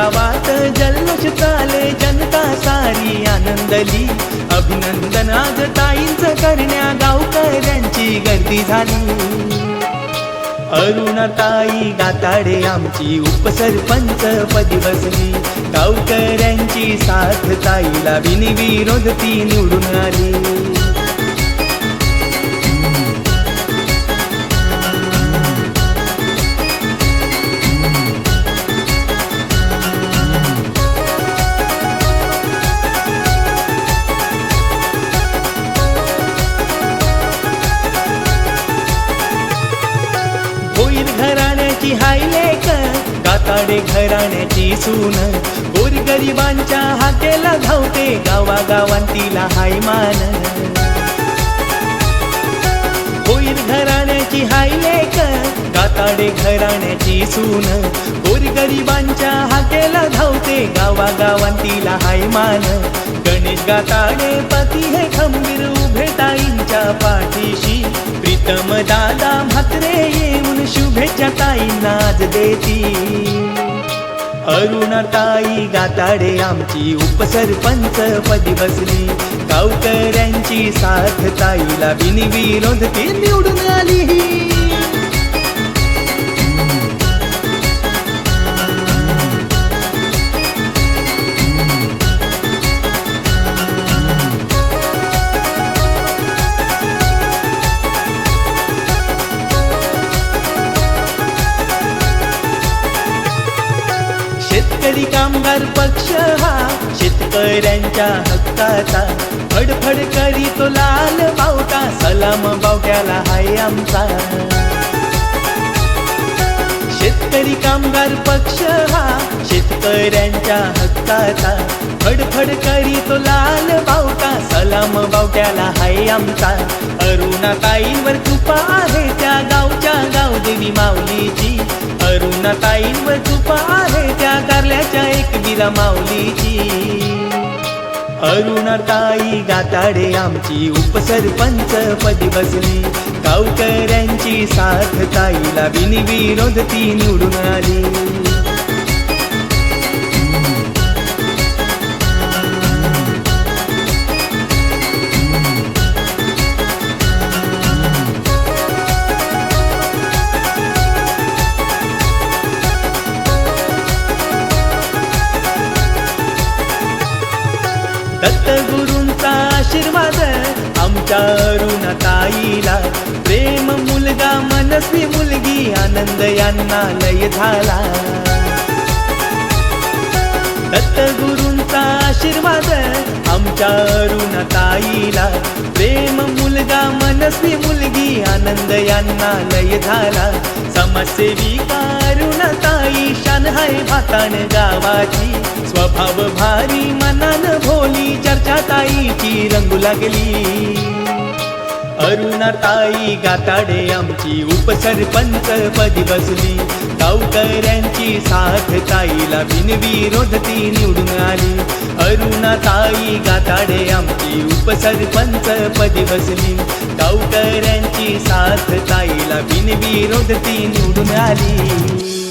गावात जल्लोष चाले, जनता सारी आनंदली. अभिनंदन आज ताईंचं करण्या गावकऱ्यांची गर्दी झाली. अरुणाताई गाताडे आमची उपसरपंच पदी बसली. गावकऱ्यांची साथ ताईला बिनविरोध ती निवडून आली. घराण्याची हायलेक, गाताडे घराण्याची सून. गोरगरिबांच्या हाकेला धावते, गावागावांतीला हाय मान. होईल घराण्याची हायलेक, गाताडे घराण्याची सून. गोरगरिबांच्या हाकेला धावते, गावागावांतीला हाय मान. गणेश गाताडे पती हे खंबीर उभे ताईंच्या पाठीशी. प्रीतम दादा म्हात्रे येऊन शुभेच्छा ताईंना आज देती. अरुणाताई गाताडे आमची उपसरपंच पदी बसली. गावकऱ्यांची साथ ताईला बिनविरोध ती निवडून आली. शेतकरी कामगार पक्ष हा शेतकऱ्यांच्या हक्काचा. फडफड करी तो लाल बावटा, सलाम बावट्याला हाय आमचा. शेतकरी कामगार पक्ष हा शेतकऱ्यांच्या हक्काचा. फडफड करी तो लाल बावटा, सलाम बावट्याला हाय आमचा. अरुणाताईंवर कृपा आहे त्या गावच्या गावदेवी माऊलीची. अरुणाताईंवर कृपा आहे त्या कारल्याच्या एकविरा माऊलीची. अरुणाताई गाताडे आमची उपसरपंच पदी बसली. गावकऱ्यांची साथ ताईला बिनविरोध ती निवडून आली. दत्तगुरूंचा आशीर्वाद आमच्या अरुणाताईला. प्रेम मुलगा मनस्वी मुलगी, आनंद यांना लय झाला. दत्तगुरूंचा आशीर्वाद आमच्या अरुणाताईला. प्रेम मुलगा मनस्वी मुलगी, आनंद यांना लय झाला. समाजसेविका अरुणाताई शान हाय भाताण गावाची. स्वभाव भारी मनान भोली, चर्चा ताईची रंगू लागली. अरुणाताई गाताडे आमची उपसरपंच पदी बसली. गावकऱ्यांची साथ ताईला बिनविरोध ती निवडून आली. अरुणाताई गाताडे आमची उपसरपंच पदी बसली. गावकऱ्यांची साथ ताईला बिनविरोध ती निवडून आली.